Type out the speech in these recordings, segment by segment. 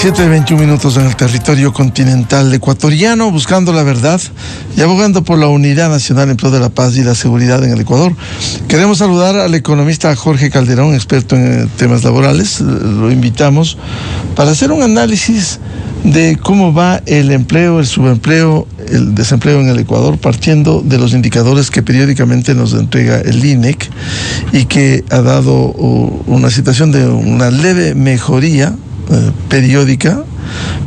7:21 en el territorio continental ecuatoriano, buscando la verdad y abogando por la unidad nacional en pro de la paz y la seguridad en el Ecuador. Queremos saludar al economista Jorge Calderón, experto en temas laborales. Lo invitamos para hacer un análisis de cómo va el empleo, el subempleo, el desempleo en el Ecuador, partiendo de los indicadores que periódicamente nos entrega el INEC y que ha dado una situación de una leve mejoría periódica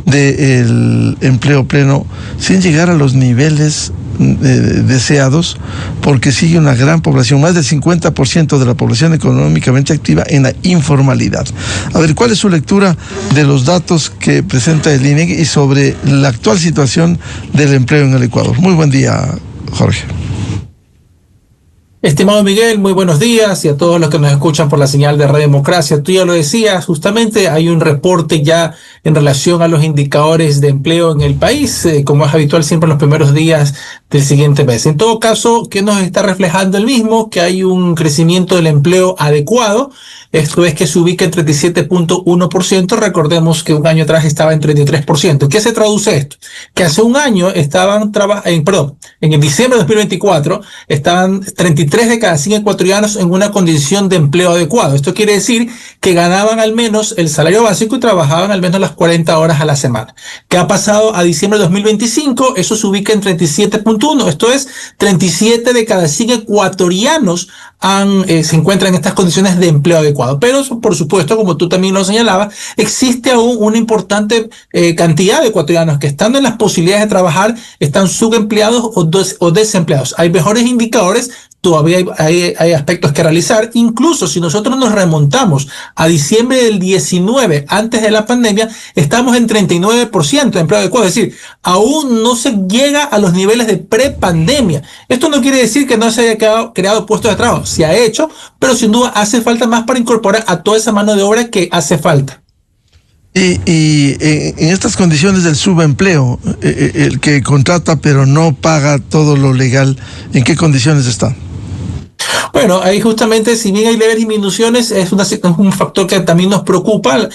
del empleo pleno, sin llegar a los niveles deseados, porque sigue una gran población, más del 50% de la población económicamente activa en la informalidad. A ver, ¿cuál es su lectura de los datos que presenta el INEC y sobre la actual situación del empleo en el Ecuador? Muy buen día, Jorge. Estimado Miguel, muy buenos días, y a todos los que nos escuchan por la señal de Radio Democracia. Tú ya lo decías, justamente hay un reporte ya en relación a los indicadores de empleo en el país, como es habitual siempre en los primeros días del siguiente mes. En todo caso, ¿qué nos está reflejando el mismo? Que hay un crecimiento del empleo adecuado. Esto es que se ubica en 37.1%. Recordemos que un año atrás estaba en 33%. ¿Qué se traduce esto? Que hace un año estaban en el diciembre de 2024 estaban 33 de cada 100 ecuatorianos en una condición de empleo adecuado. Esto quiere decir que ganaban al menos el salario básico y trabajaban al menos las 40 horas a la semana. ¿Qué ha pasado a diciembre de 2025? Eso se ubica en 37.1. Esto es 37 de cada 100 ecuatorianos se encuentran en estas condiciones de empleo adecuado. Pero, por supuesto, como tú también lo señalabas, existe aún una importante cantidad de ecuatorianos que, estando en las posibilidades de trabajar, están subempleados o desempleados. Hay mejores indicadores. Todavía hay aspectos que realizar. Incluso si nosotros nos remontamos a diciembre del 19, antes de la pandemia, estamos en 39% de empleo adecuado. Es decir, aún no se llega a los niveles de prepandemia. Esto no quiere decir que no se haya creado puestos de trabajo. Se ha hecho, pero sin duda hace falta más para incorporar a toda esa mano de obra que hace falta. Y en estas condiciones del subempleo, el que contrata pero no paga todo lo legal, ¿en qué condiciones está? Bueno, ahí justamente, si bien hay leves disminuciones, es un factor que también nos preocupa,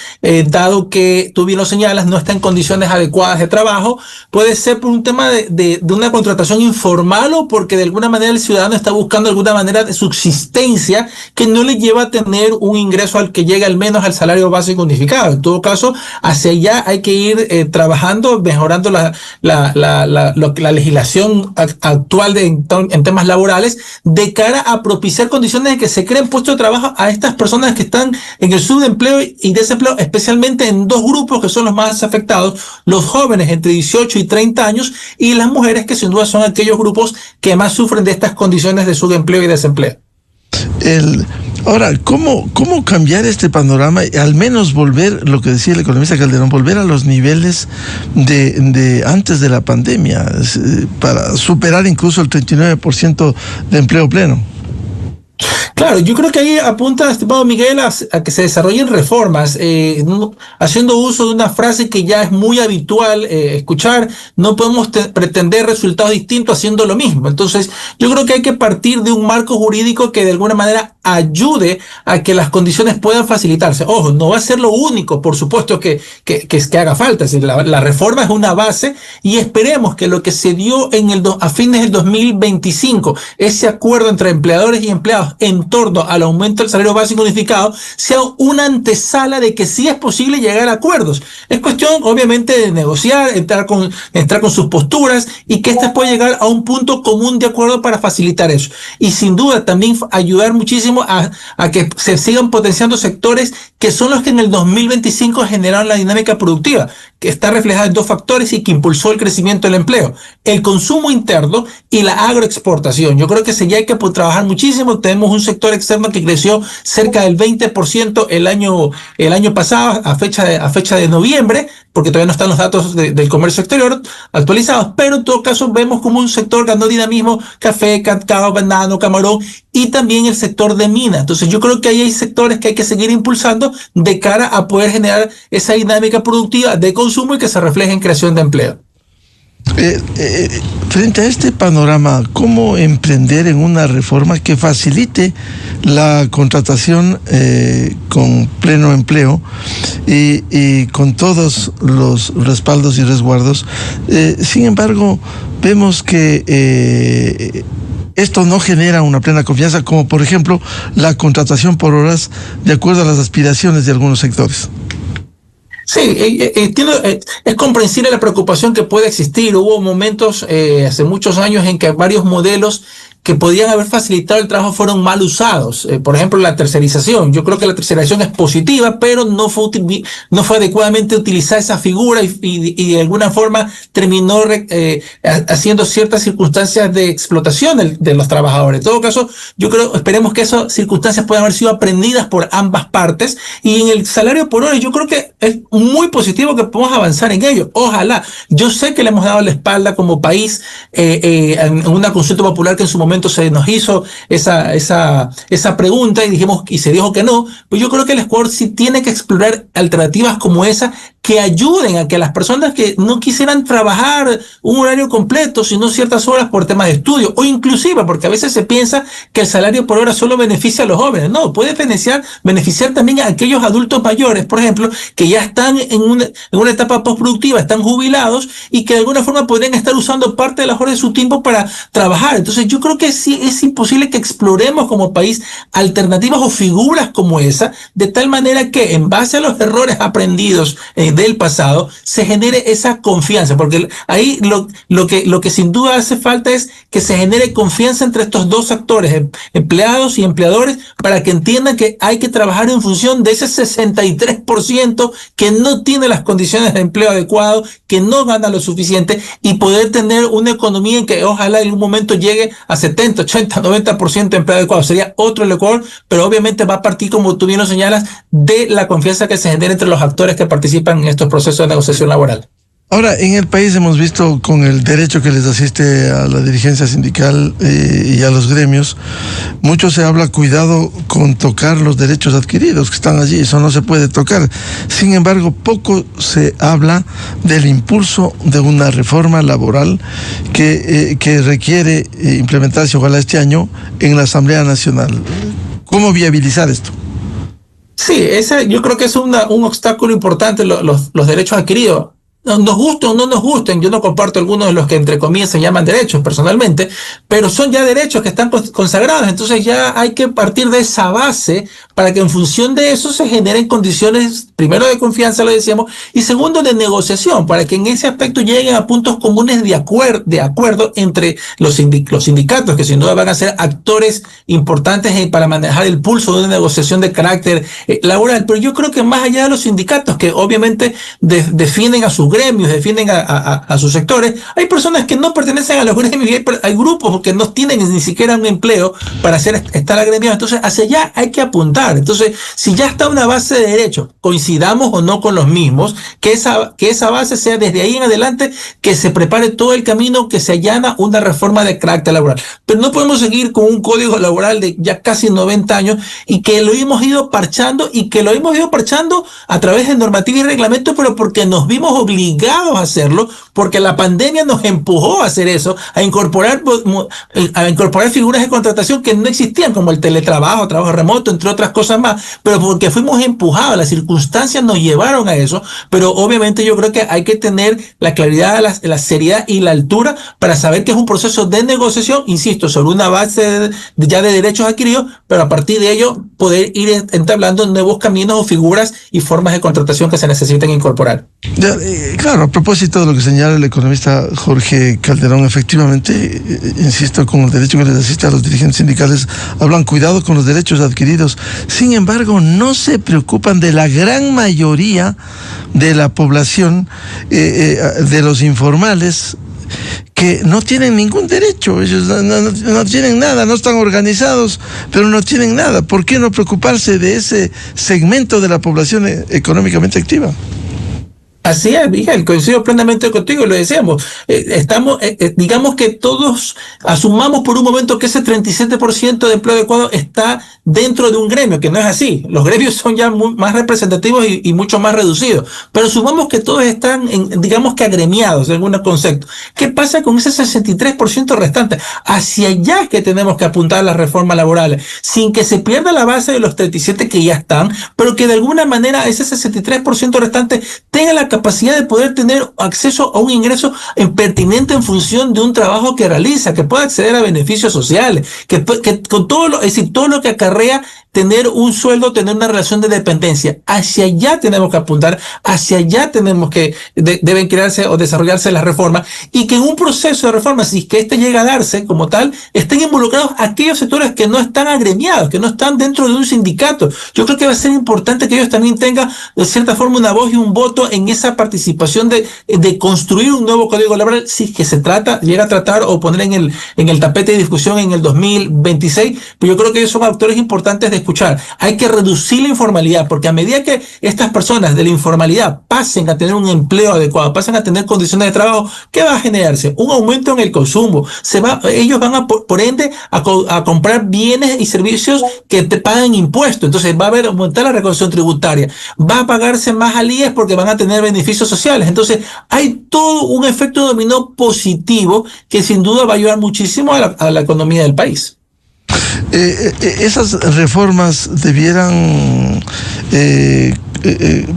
dado que tú bien lo señalas, no está en condiciones adecuadas de trabajo. Puede ser por un tema de una contratación informal, o porque de alguna manera el ciudadano está buscando alguna manera de subsistencia que no le lleva a tener un ingreso al que llegue al menos al salario básico unificado. En todo caso, hacia allá hay que ir trabajando, mejorando la legislación actual en temas laborales, de cara a propiciar condiciones de que se creen puestos de trabajo a estas personas que están en el subempleo y desempleo, especialmente en dos grupos que son los más afectados: los jóvenes entre 18 y 30 años y las mujeres, que sin duda son aquellos grupos que más sufren de estas condiciones de subempleo y desempleo. Ahora, ¿cómo cambiar este panorama y al menos volver, lo que decía el economista Calderón, volver a los niveles de antes de la pandemia, para superar incluso el 39% de empleo pleno? Claro, yo creo que ahí apunta, estimado Miguel, a que se desarrollen reformas, haciendo uso de una frase que ya es muy habitual escuchar: no podemos pretender resultados distintos haciendo lo mismo. Entonces, yo creo que hay que partir de un marco jurídico que de alguna manera ayude a que las condiciones puedan facilitarse. Ojo, no va a ser lo único, por supuesto, que haga falta. Es decir, la reforma es una base, y esperemos que lo que se dio a fines del 2025, ese acuerdo entre empleadores y empleados en torno al aumento del salario básico unificado, sea una antesala de que sí es posible llegar a acuerdos. Es cuestión, obviamente, de negociar, entrar con sus posturas, y que éstas puedan llegar a un punto común de acuerdo para facilitar eso. Y sin duda también ayudar muchísimo a que se sigan potenciando sectores que son los que en el 2025 generaron la dinámica productiva, que está reflejada en dos factores y que impulsó el crecimiento del empleo: el consumo interno y la agroexportación. Yo creo que ya hay que trabajar muchísimo. Tenemos un sector externo que creció cerca del 20% el año pasado, a fecha de noviembre, porque todavía no están los datos del comercio exterior actualizados, pero en todo caso vemos como un sector ganó dinamismo: café, cacao, banano, camarón, y también el sector de mina. Entonces yo creo que ahí hay sectores que hay que seguir impulsando de cara a poder generar esa dinámica productiva de consumo y que se refleje en creación de empleo. Frente a este panorama, ¿cómo emprender en una reforma que facilite la contratación con pleno empleo y con todos los respaldos y resguardos? Sin embargo, vemos que esto no genera una plena confianza, como por ejemplo la contratación por horas de acuerdo a las aspiraciones de algunos sectores. Sí, entiendo, es comprensible la preocupación que puede existir. Hubo momentos hace muchos años en que varios modelos que podían haber facilitado el trabajo fueron mal usados. Por ejemplo, la tercerización. Yo creo que la tercerización es positiva, pero no fue adecuadamente utilizada esa figura y de alguna forma terminó haciendo ciertas circunstancias de explotación de los trabajadores. En todo caso, esperemos que esas circunstancias puedan haber sido aprendidas por ambas partes. Y en el salario por hora, yo creo que es muy positivo que podamos avanzar en ello. Ojalá. Yo sé que le hemos dado la espalda como país en una consulta popular que en su momento se nos hizo esa pregunta y se dijo que no. Pues yo creo que el Ecuador sí tiene que explorar alternativas como esa que ayuden a que las personas que no quisieran trabajar un horario completo, sino ciertas horas por temas de estudio, o inclusive porque a veces se piensa que el salario por hora solo beneficia a los jóvenes. No, puede beneficiar también a aquellos adultos mayores, por ejemplo, que ya están en una etapa postproductiva, están jubilados y que de alguna forma podrían estar usando parte de las horas de su tiempo para trabajar. Entonces yo creo que sí es imposible que exploremos como país alternativas o figuras como esa, de tal manera que en base a los errores aprendidos del pasado se genere esa confianza, porque ahí lo que sin duda hace falta es que se genere confianza entre estos dos actores, empleados y empleadores, para que entiendan que hay que trabajar en función de ese 63% que no tiene las condiciones de empleo adecuado, que no gana lo suficiente, y poder tener una economía en que ojalá en un momento llegue a 70, 80, 90% de empleo adecuado. Sería otro el Ecuador, pero obviamente va a partir, como tú bien lo señalas, de la confianza que se genera entre los actores que participan en estos procesos de negociación laboral. Ahora, en el país hemos visto con el derecho que les asiste a la dirigencia sindical y a los gremios, mucho se habla, cuidado con tocar los derechos adquiridos que están allí, eso no se puede tocar. Sin embargo, poco se habla del impulso de una reforma laboral que requiere implementarse, ojalá este año, en la Asamblea Nacional. ¿Cómo viabilizar esto? Sí, yo creo que es un obstáculo importante, los derechos adquiridos. Nos gusten o no nos gusten, yo no comparto algunos de los que entre comillas se llaman derechos personalmente, pero son ya derechos que están consagrados. Entonces ya hay que partir de esa base para que en función de eso se generen condiciones, primero de confianza, lo decíamos, y segundo de negociación, para que en ese aspecto lleguen a puntos comunes de acuerdo entre los sindicatos, que sin duda van a ser actores importantes para manejar el pulso de una negociación de carácter laboral. Pero yo creo que más allá de los sindicatos, que obviamente defienden a sus gremios, defienden a sus sectores, hay personas que no pertenecen a los gremios y hay grupos que no tienen ni siquiera un empleo para estar agremiados. Entonces hacia allá hay que apuntar. Entonces, si ya está una base de derechos, coincidamos o no con los mismos, que esa base sea desde ahí en adelante, que se prepare todo el camino, que se allana una reforma de carácter laboral. Pero no podemos seguir con un código laboral de ya casi 90 años y que lo hemos ido parchando a través de normativa y reglamento, pero porque nos vimos obligados a hacerlo, porque la pandemia nos empujó a hacer eso, a incorporar figuras de contratación que no existían, como el teletrabajo, trabajo remoto, entre otras cosas más, pero porque fuimos empujados, las circunstancias nos llevaron a eso. Pero obviamente yo creo que hay que tener la claridad, la seriedad y la altura para saber que es un proceso de negociación, insisto, sobre una base ya de derechos adquiridos, pero a partir de ello poder ir entablando nuevos caminos o figuras y formas de contratación que se necesiten incorporar. Claro, a propósito de lo que señala el economista Jorge Calderón, efectivamente, insisto, con el derecho que les asiste a los dirigentes sindicales, hablan cuidado con los derechos adquiridos. Sin embargo, no se preocupan de la gran mayoría de la población, de los informales, que no tienen ningún derecho. Ellos no tienen nada, no están organizados, pero no tienen nada. ¿Por qué no preocuparse de ese segmento de la población económicamente activa? Así es, Miguel, coincido plenamente contigo, lo decíamos. Digamos que todos asumamos por un momento que ese 37% de empleo adecuado está dentro de un gremio, que no es así. Los gremios son ya más representativos y mucho más reducidos. Pero sumamos que todos están, digamos que agremiados en algún concepto. ¿Qué pasa con ese 63% restante? Hacia allá es que tenemos que apuntar las reformas laborales, sin que se pierda la base de los 37 que ya están, pero que de alguna manera ese 63% restante tenga la capacidad de poder tener acceso a un ingreso pertinente en función de un trabajo que realiza, que pueda acceder a beneficios sociales, que con todo lo, es decir, todo lo que acarrea tener un sueldo, tener una relación de dependencia. Hacia allá tenemos que apuntar, hacia allá tenemos que, deben crearse o desarrollarse las reformas, y que en un proceso de reforma, si es que este llega a darse como tal, estén involucrados aquellos sectores que no están agremiados, que no están dentro de un sindicato. Yo creo que va a ser importante que ellos también tengan, de cierta forma, una voz y un voto en esa participación de construir un nuevo código laboral, si es que llega a tratar o poner en el tapete de discusión en el 2026, pero yo creo que ellos son actores importantes de escuchar. Hay que reducir la informalidad, porque a medida que estas personas de la informalidad pasen a tener un empleo adecuado, pasen a tener condiciones de trabajo, ¿qué va a generarse? Un aumento en el consumo. Ellos van a, por ende, a comprar bienes y servicios que te pagan impuestos. Entonces va a haber aumentar la recaudación tributaria. Va a pagarse más al IES porque van a tener beneficios sociales. Entonces hay todo un efecto dominó positivo que sin duda va a ayudar muchísimo a la economía del país. Esas reformas debieran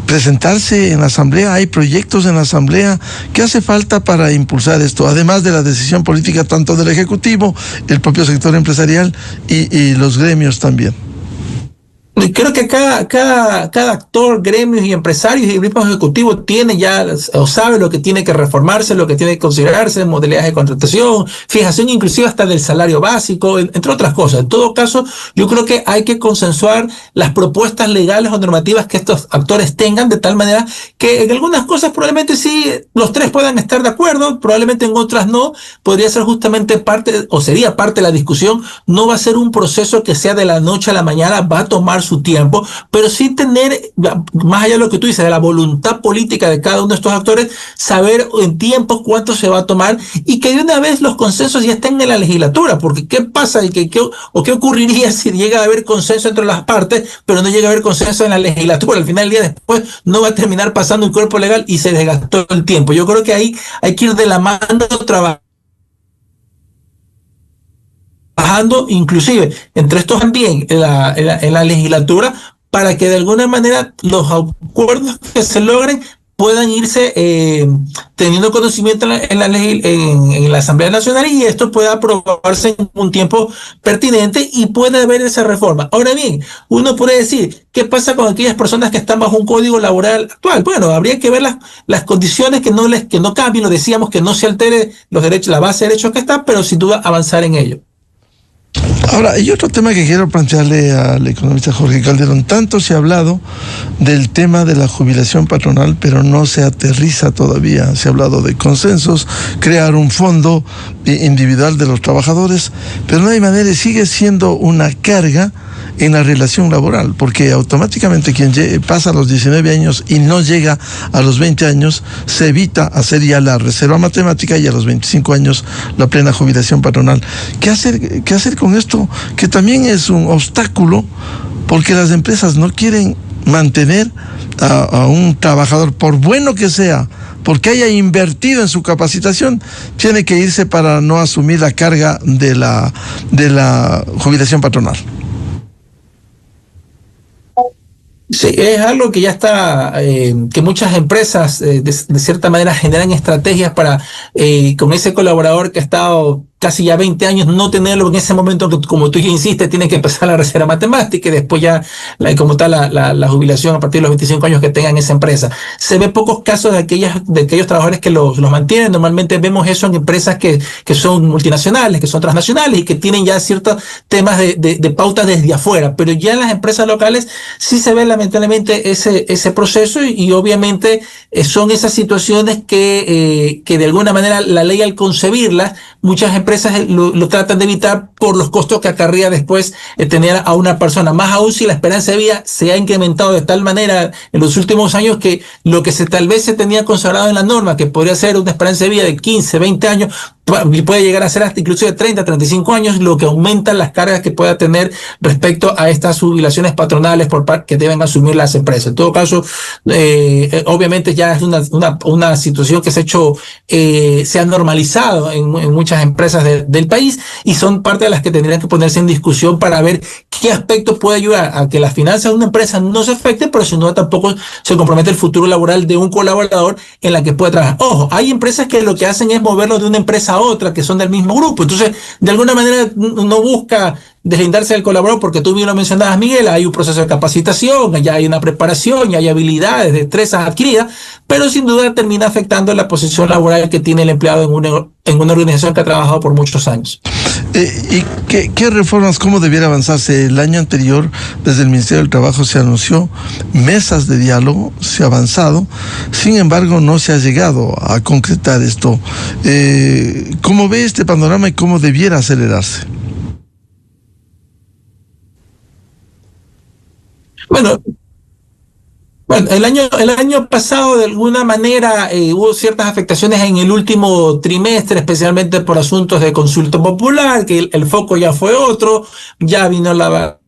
presentarse en la Asamblea. Hay proyectos en la Asamblea. ¿Qué hace falta para impulsar esto? Además de la decisión política tanto del Ejecutivo, el propio sector empresarial y los gremios también. Creo que cada actor, gremios y empresarios y grupos ejecutivos tiene ya o sabe lo que tiene que reformarse, lo que tiene que considerarse, modalidades de contratación, fijación inclusive hasta del salario básico, entre otras cosas. En todo caso, yo creo que hay que consensuar las propuestas legales o normativas que estos actores tengan, de tal manera que en algunas cosas probablemente sí los tres puedan estar de acuerdo, probablemente en otras no. Podría ser justamente parte, o sería parte de la discusión. No va a ser un proceso que sea de la noche a la mañana, va a tomar su tiempo, pero sí tener, más allá de lo que tú dices, de la voluntad política de cada uno de estos actores, saber en tiempo cuánto se va a tomar, y que de una vez los consensos ya estén en la legislatura, porque ¿qué pasa y qué ocurriría si llega a haber consenso entre las partes, pero no llega a haber consenso en la legislatura? Al final del día después no va a terminar pasando un cuerpo legal y se desgastó el tiempo. Yo creo que ahí hay que ir de la mano trabajando, inclusive entre estos también en la legislatura, para que de alguna manera los acuerdos que se logren puedan irse teniendo conocimiento en la Asamblea Nacional, y esto pueda aprobarse en un tiempo pertinente y puede haber esa reforma. Ahora bien, uno puede decir, ¿qué pasa con aquellas personas que están bajo un código laboral actual? Bueno, habría que ver las condiciones, que no cambien, lo decíamos, que no se altere los derechos, la base de derechos que está, pero sin duda avanzar en ello. Ahora, hay otro tema que quiero plantearle al economista Jorge Calderón. Tanto se ha hablado del tema de la jubilación patronal, pero no se aterriza todavía. Se ha hablado de consensos, crear un fondo individual de los trabajadores, pero no hay manera, sigue siendo una carga en la relación laboral, porque automáticamente quien pasa los 19 años y no llega a los 20 años, se evita hacer ya la reserva matemática, y a los 25 años la plena jubilación patronal. ¿Qué hacer con esto? Que también es un obstáculo, porque las empresas no quieren mantener a un trabajador, por bueno que sea, porque haya invertido en su capacitación, tiene que irse para no asumir la carga de la jubilación patronal. Sí, es algo que ya está, que muchas empresas de cierta manera generan estrategias para, con ese colaborador que ha estado casi ya 20 años, no tenerlo en ese momento, que como tú ya insistes, tiene que empezar la reserva matemática y después ya como tal la jubilación a partir de los 25 años que tengan esa empresa. Se ve pocos casos de aquellos trabajadores que los mantienen. Normalmente vemos eso en empresas que son multinacionales, que son transnacionales y que tienen ya ciertos temas de pautas desde afuera, pero ya en las empresas locales sí se ve lamentablemente ese proceso, y obviamente son esas situaciones que de alguna manera la ley, al concebirlas, muchas empresas empresas lo tratan de evitar por los costos que acarrea después tener a una persona. Más aún si la esperanza de vida se ha incrementado de tal manera en los últimos años que lo que tal vez se tenía consagrado en la norma, que podría ser una esperanza de vida de 15, 20 años, puede llegar a ser hasta inclusive 30, 35 años, lo que aumenta las cargas que pueda tener respecto a estas jubilaciones patronales que deben asumir las empresas. En todo caso, obviamente ya es una situación que se ha normalizado en muchas empresas del país, y son parte de las que tendrían que ponerse en discusión para ver qué aspecto puede ayudar a que las finanzas de una empresa no se afecten, pero sin duda tampoco se compromete el futuro laboral de un colaborador en la que puede trabajar. Ojo, hay empresas que lo que hacen es moverlo de una empresa a otra, que son del mismo grupo. Entonces, de alguna manera no busca deslindarse del colaborador, porque tú bien lo mencionabas, Miguel, hay un proceso de capacitación, ya hay una preparación, ya hay habilidades, destrezas adquiridas, pero sin duda termina afectando la posición laboral que tiene el empleado en una organización que ha trabajado por muchos años. ¿Y qué reformas, cómo debiera avanzarse? El año anterior, desde el Ministerio del Trabajo se anunció mesas de diálogo, se ha avanzado, sin embargo no se ha llegado a concretar esto. ¿Cómo ve este panorama y cómo debiera acelerarse? Bueno, el año pasado de alguna manera hubo ciertas afectaciones en el último trimestre, especialmente por asuntos de consulta popular, que el foco ya fue otro, ya vino la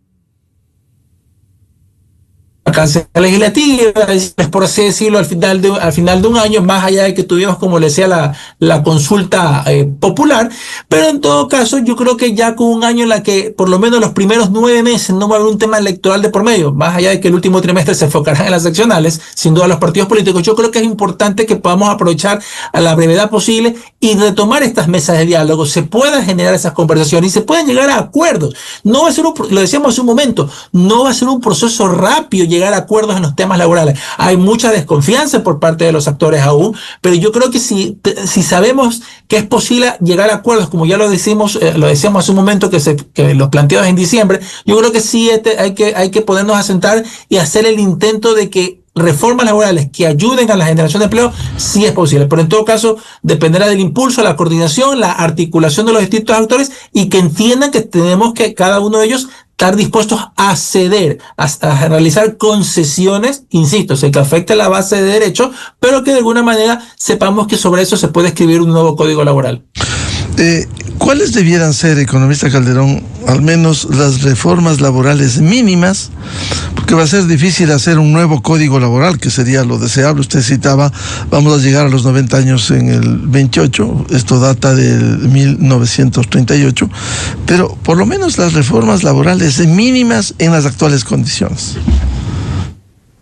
vacancia legislativa, es por así decirlo, al final de un año, más allá de que tuvimos, como le decía, la consulta popular. Pero en todo caso, yo creo que ya con un año en la que por lo menos los primeros 9 meses no va a haber un tema electoral de por medio, más allá de que el último trimestre se enfocará en las seccionales, sin duda los partidos políticos, yo creo que es importante que podamos aprovechar a la brevedad posible y retomar estas mesas de diálogo, se puedan generar esas conversaciones y se puedan llegar a acuerdos. No va a ser lo decíamos hace un momento, no va a ser un proceso rápido llegar a acuerdos en los temas laborales. Hay mucha desconfianza por parte de los actores aún, pero yo creo que si sabemos que es posible llegar a acuerdos, como ya lo decíamos hace un momento, que los planteados en diciembre, yo creo que sí hay que ponernos a sentar y hacer el intento de que reformas laborales que ayuden a la generación de empleo, sí es posible, pero en todo caso dependerá del impulso, la coordinación, la articulación de los distintos actores, y que entiendan que tenemos que cada uno de ellos estar dispuestos a ceder, a realizar concesiones, insisto, que afecte la base de derecho, pero que de alguna manera sepamos que sobre eso se puede escribir un nuevo código laboral. ¿Cuáles debieran ser, economista Calderón, al menos las reformas laborales mínimas? Porque va a ser difícil hacer un nuevo código laboral, que sería lo deseable. Usted citaba, vamos a llegar a los 90 años en el 28, esto data del 1938, pero por lo menos las reformas laborales mínimas en las actuales condiciones.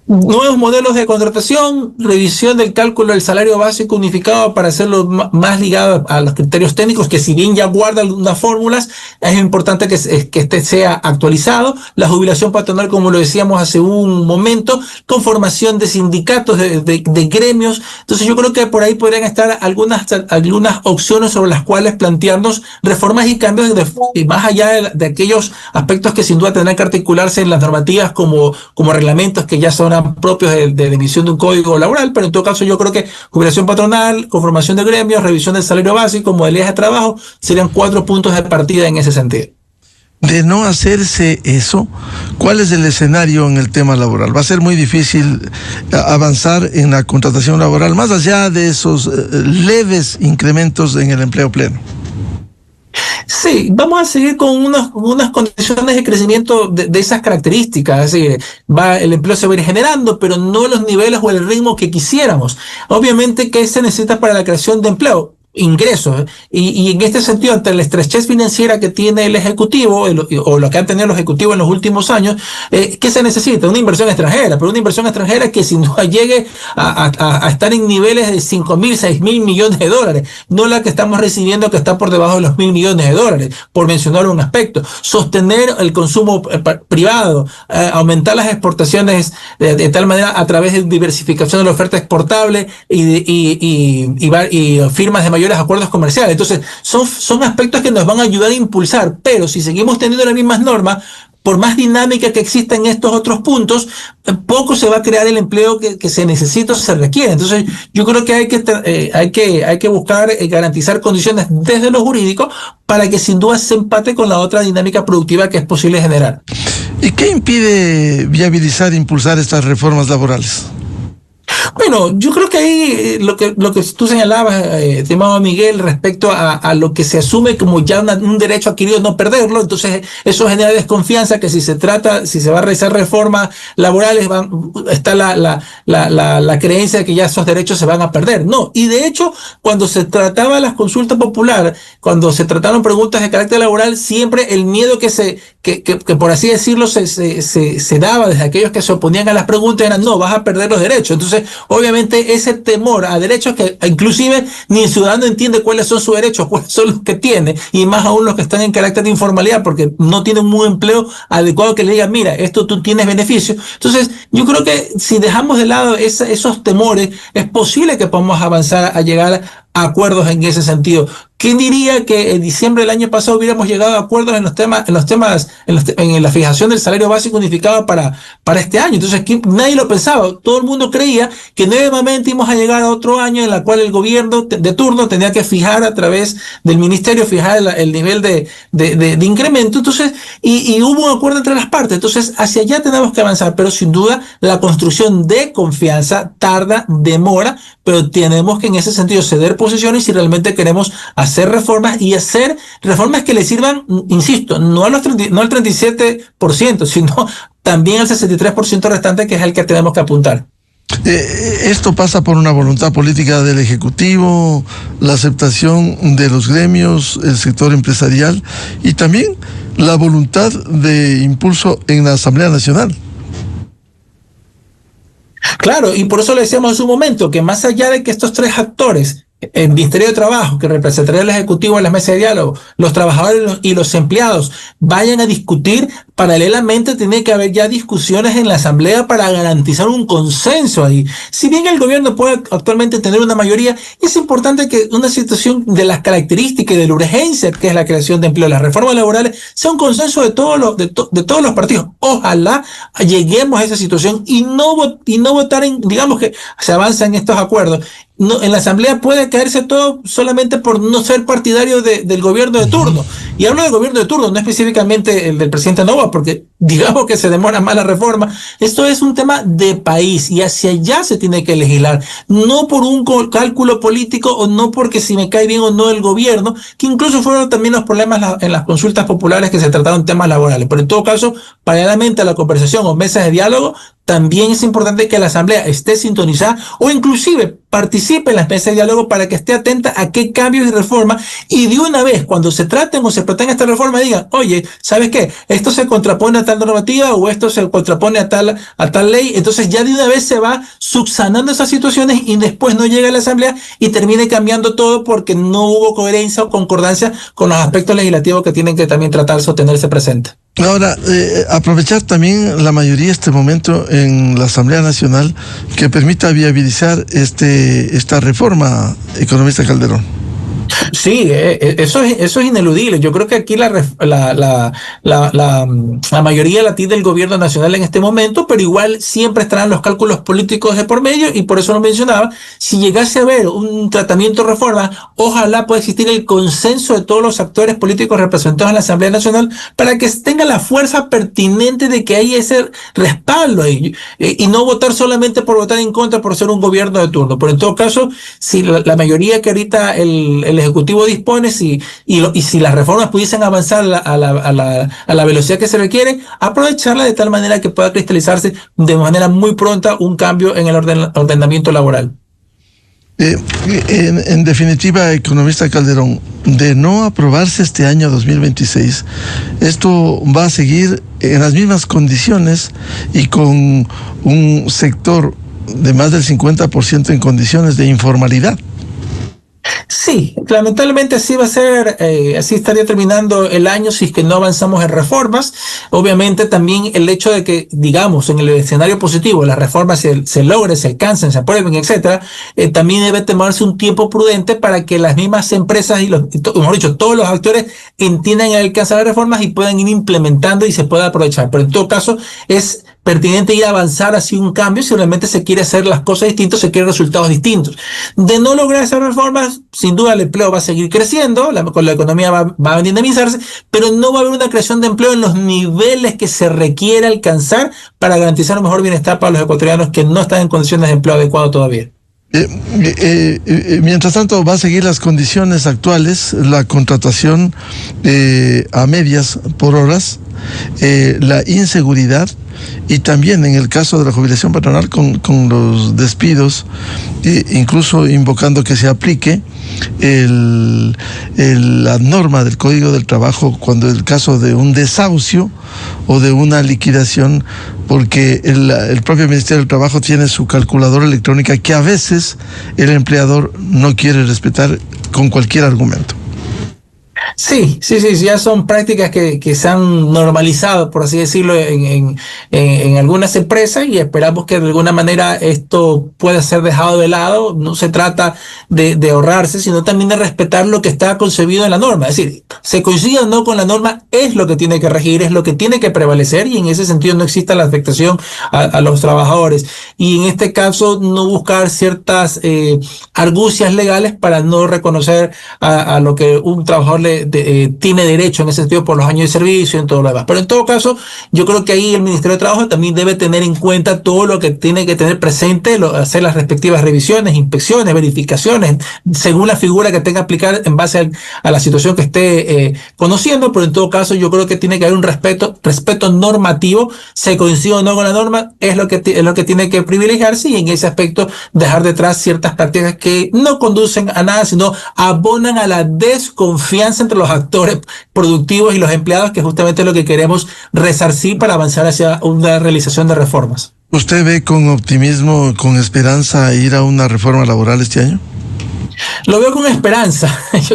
Nuevos modelos de contratación, revisión del cálculo del salario básico unificado para hacerlo más ligado a los criterios técnicos, que si bien ya guarda algunas fórmulas, es importante que este sea actualizado. La jubilación patronal, como lo decíamos hace un momento, con formación de sindicatos, de gremios. Entonces yo creo que por ahí podrían estar algunas opciones sobre las cuales plantearnos reformas y cambios más allá de aquellos aspectos que sin duda tendrán que articularse en las normativas como reglamentos que ya son propios de emisión de un código laboral, pero en todo caso yo creo que jubilación patronal, conformación de gremios, revisión del salario básico, modalidades de trabajo, serían 4 puntos de partida en ese sentido. De no hacerse eso, ¿cuál es el escenario en el tema laboral? Va a ser muy difícil avanzar en la contratación laboral, más allá de esos leves incrementos en el empleo pleno. Sí, vamos a seguir con unas condiciones de crecimiento de esas características, es decir, el empleo se va a ir generando, pero no en los niveles o el ritmo que quisiéramos. Obviamente, ¿qué se necesita para la creación de empleo? Ingresos, y en este sentido, ante la estrechez financiera que tiene el Ejecutivo, o lo que han tenido los Ejecutivos en los últimos años, ¿qué se necesita? Una inversión extranjera, pero una inversión extranjera que sin duda llegue a estar en niveles de 5.000, 6.000 millones de dólares, no la que estamos recibiendo, que está por debajo de los 1.000 millones de dólares, por mencionar un aspecto. Sostener el consumo privado, aumentar las exportaciones de tal manera a través de diversificación de la oferta exportable y firmas de mayor acuerdos comerciales. Entonces, son aspectos que nos van a ayudar a impulsar, pero si seguimos teniendo las mismas normas, por más dinámica que exista en estos otros puntos, poco se va a crear el empleo que se necesita o se requiere. Entonces, yo creo que hay que buscar garantizar condiciones desde lo jurídico para que sin duda se empate con la otra dinámica productiva que es posible generar. ¿Y qué impide viabilizar e impulsar estas reformas laborales? Bueno, yo creo que ahí lo que tú señalabas, estimado Miguel, respecto a lo que se asume como ya un derecho adquirido, no perderlo, entonces eso genera desconfianza que si se va a realizar reformas laborales, está la creencia de que ya esos derechos se van a perder. No, y de hecho, cuando se trataba de las consultas populares, cuando se trataron preguntas de carácter laboral, siempre el miedo que por así decirlo se daba desde aquellos que se oponían a las preguntas era: no, vas a perder los derechos. Entonces, obviamente ese temor a derechos que inclusive ni el ciudadano entiende cuáles son sus derechos, cuáles son los que tiene, y más aún los que están en carácter de informalidad porque no tienen un empleo adecuado que le diga: mira, esto tú tienes beneficios. Entonces, yo creo que si dejamos de lado esos temores, es posible que podamos avanzar a llegar a acuerdos en ese sentido. ¿Quién diría que en diciembre del año pasado hubiéramos llegado a acuerdos en la fijación del salario básico unificado para este año? Entonces, nadie lo pensaba. Todo el mundo creía que nuevamente íbamos a llegar a otro año en el cual el gobierno de turno tenía que fijar a través del ministerio, fijar el nivel de incremento. Entonces, y hubo un acuerdo entre las partes. Entonces, hacia allá tenemos que avanzar, pero sin duda la construcción de confianza tarda, demora, pero tenemos que en ese sentido ceder posiciones si realmente queremos hacer reformas y hacer reformas que le sirvan, insisto, no al 37%, sino también al 63% restante, que es el que tenemos que apuntar. Esto pasa por una voluntad política del Ejecutivo, la aceptación de los gremios, el sector empresarial y también la voluntad de impulso en la Asamblea Nacional. Claro, y por eso le decíamos en su momento que más allá de que estos tres actores, el Ministerio de Trabajo, que representaría al Ejecutivo en la mesa de diálogo, los trabajadores y los empleados vayan a discutir, paralelamente tiene que haber ya discusiones en la Asamblea para garantizar un consenso ahí. Si bien el gobierno puede actualmente tener una mayoría, es importante que una situación de las características y de la urgencia que es la creación de empleo, las reformas laborales, sea un consenso de todos los partidos. Ojalá lleguemos a esa situación y no votar digamos que se avanza en estos acuerdos. No, en la Asamblea puede caerse todo solamente por no ser partidario del gobierno de turno. Y hablo del gobierno de turno, no específicamente el del presidente Nova, porque digamos que se demora más la reforma. Esto es un tema de país y hacia allá se tiene que legislar. No por un cálculo político o no porque si me cae bien o no el gobierno, que incluso fueron también los problemas en las consultas populares que se trataron temas laborales. Pero en todo caso, paralelamente a la conversación o mesas de diálogo, también es importante que la Asamblea esté sintonizada o inclusive participe en las mesas de diálogo para que esté atenta a qué cambios y reformas, y de una vez cuando se traten o se protenga esta reforma digan: oye, ¿sabes qué? Esto se contrapone a tal normativa o esto se contrapone a tal ley. Entonces ya de una vez se va subsanando esas situaciones y después no llega a la Asamblea y termine cambiando todo porque no hubo coherencia o concordancia con los aspectos legislativos que tienen que también tratarse o tenerse presente. Ahora, aprovechar también la mayoría este momento en la Asamblea Nacional que permita viabilizar esta reforma, economista Calderón. Sí, eso es ineludible. Yo creo que aquí la mayoría la tiene el gobierno nacional en este momento, pero igual siempre estarán los cálculos políticos de por medio, y por eso lo mencionaba. Si llegase a haber un tratamiento de reforma, ojalá pueda existir el consenso de todos los actores políticos representados en la Asamblea Nacional para que tenga la fuerza pertinente de que hay ese respaldo ahí, y no votar solamente por votar en contra por ser un gobierno de turno. Pero en todo caso, si la mayoría que ahorita el Ejecutivo dispone, y si las reformas pudiesen avanzar a la velocidad que se requiere, aprovecharla de tal manera que pueda cristalizarse de manera muy pronta un cambio en el ordenamiento laboral. En definitiva, economista Calderón, de no aprobarse este año 2026, esto va a seguir en las mismas condiciones y con un sector de más del 50% en condiciones de informalidad. Sí. Sí, lamentablemente así va a ser, así estaría terminando el año si es que no avanzamos en reformas. Obviamente también el hecho de que, digamos, en el escenario positivo, las reformas se logren, se alcancen, se aprueben, etcétera, también debe tomarse un tiempo prudente para que las mismas empresas mejor dicho, todos los actores entiendan el alcance de las reformas y puedan ir implementando y se pueda aprovechar. Pero en todo caso es pertinente ir a avanzar hacia un cambio si realmente se quiere hacer las cosas distintas, se quieren resultados distintos. De no lograr esas reformas, sin duda el empleo va a seguir creciendo, la economía va a dinamizarse, pero no va a haber una creación de empleo en los niveles que se requiere alcanzar para garantizar un mejor bienestar para los ecuatorianos que no están en condiciones de empleo adecuado todavía. Mientras tanto, va a seguir las condiciones actuales, la contratación a medias por horas, la inseguridad y también en el caso de la jubilación patronal con los despidos, incluso invocando que se aplique la norma del Código del Trabajo cuando el caso de un desahucio o de una liquidación, porque el propio Ministerio del Trabajo tiene su calculadora electrónica que a veces el empleador no quiere respetar con cualquier argumento. Sí, ya son prácticas que se han normalizado, por así decirlo, en algunas empresas, y esperamos que de alguna manera esto pueda ser dejado de lado. No se trata de ahorrarse, sino también de respetar lo que está concebido en la norma. Es decir, se coincida o no con la norma, es lo que tiene que regir, es lo que tiene que prevalecer, y en ese sentido no exista la afectación a los trabajadores. Y en este caso no buscar ciertas argucias legales para no reconocer a lo que un trabajador tiene derecho en ese sentido por los años de servicio y en todo lo demás. Pero en todo caso, yo creo que ahí el Ministerio de Trabajo también debe tener en cuenta todo lo que tiene que tener presente, hacer las respectivas revisiones, inspecciones, verificaciones, según la figura que tenga que aplicar en base a la situación que esté conociendo. Pero en todo caso, yo creo que tiene que haber un respeto normativo, se coincide o no con la norma, es lo que tiene que privilegiarse, y en ese aspecto dejar detrás ciertas prácticas que no conducen a nada, sino abonan a la desconfianza entre los actores productivos y los empleados, que justamente es lo que queremos resarcir para avanzar hacia una realización de reformas. ¿Usted ve con optimismo, con esperanza ir a una reforma laboral este año? Lo veo con esperanza.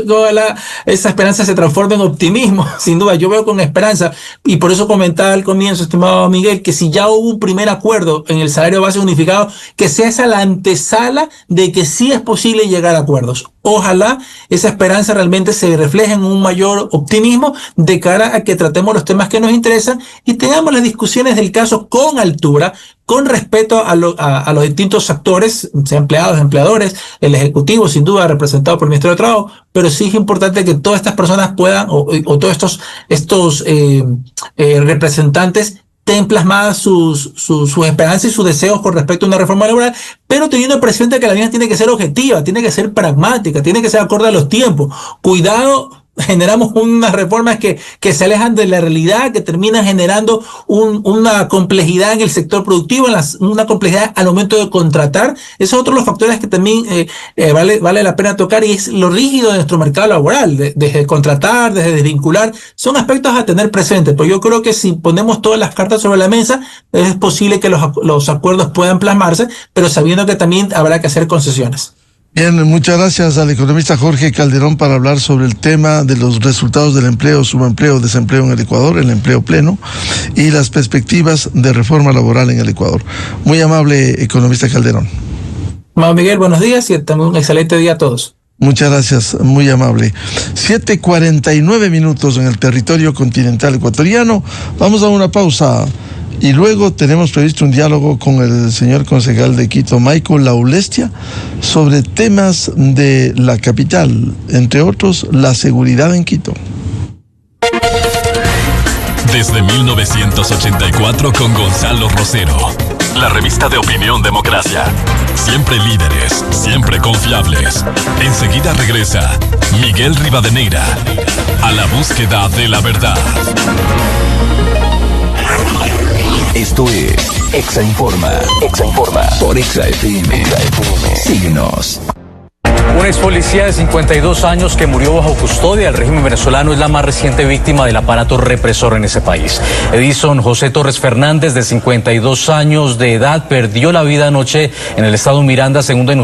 Ojalá esa esperanza se transforme en optimismo, sin duda. Yo veo con esperanza, y por eso comentaba al comienzo, estimado Miguel, que si ya hubo un primer acuerdo en el salario base unificado, que sea esa la antesala de que sí es posible llegar a acuerdos. Ojalá esa esperanza realmente se refleje en un mayor optimismo de cara a que tratemos los temas que nos interesan y tengamos las discusiones del caso con altura, con respeto a los distintos actores, sea empleados, empleadores, el Ejecutivo, sin duda representado por el Ministerio de Trabajo, pero sí es importante que todas estas personas puedan, o todos estos representantes, ten plasmadas sus esperanzas y sus deseos con respecto a una reforma laboral, pero teniendo presente que la misma tiene que ser objetiva, tiene que ser pragmática, tiene que ser acorde a los tiempos. Cuidado, generamos unas reformas que se alejan de la realidad, que terminan generando una complejidad en el sector productivo, una complejidad al momento de contratar. Esos son otros los factores que también vale la pena tocar, y es lo rígido de nuestro mercado laboral, desde contratar, desde desvincular, son aspectos a tener presentes. Pero yo creo que si ponemos todas las cartas sobre la mesa, es posible que los acuerdos puedan plasmarse, pero sabiendo que también habrá que hacer concesiones. Bien, muchas gracias al economista Jorge Calderón para hablar sobre el tema de los resultados del empleo, subempleo, desempleo en el Ecuador, el empleo pleno y las perspectivas de reforma laboral en el Ecuador. Muy amable, economista Calderón. Miguel, buenos días y también un excelente día a todos. Muchas gracias, muy amable. 7:49 en el territorio continental ecuatoriano. Vamos a una pausa. Y luego tenemos previsto un diálogo con el señor concejal de Quito, Michael Laulestia, sobre temas de la capital, entre otros, la seguridad en Quito. Desde 1984 con Gonzalo Rosero, la revista de opinión Democracia. Siempre líderes, siempre confiables. Enseguida regresa Miguel Rivadeneira a la búsqueda de la verdad. Esto es Exa Informa por Exa FM. Síguenos. Un ex policía de 52 años que murió bajo custodia del régimen venezolano es la más reciente víctima del aparato represor en ese país. Edison José Torres Fernández, de 52 años de edad, perdió la vida anoche en el estado Miranda, según denunció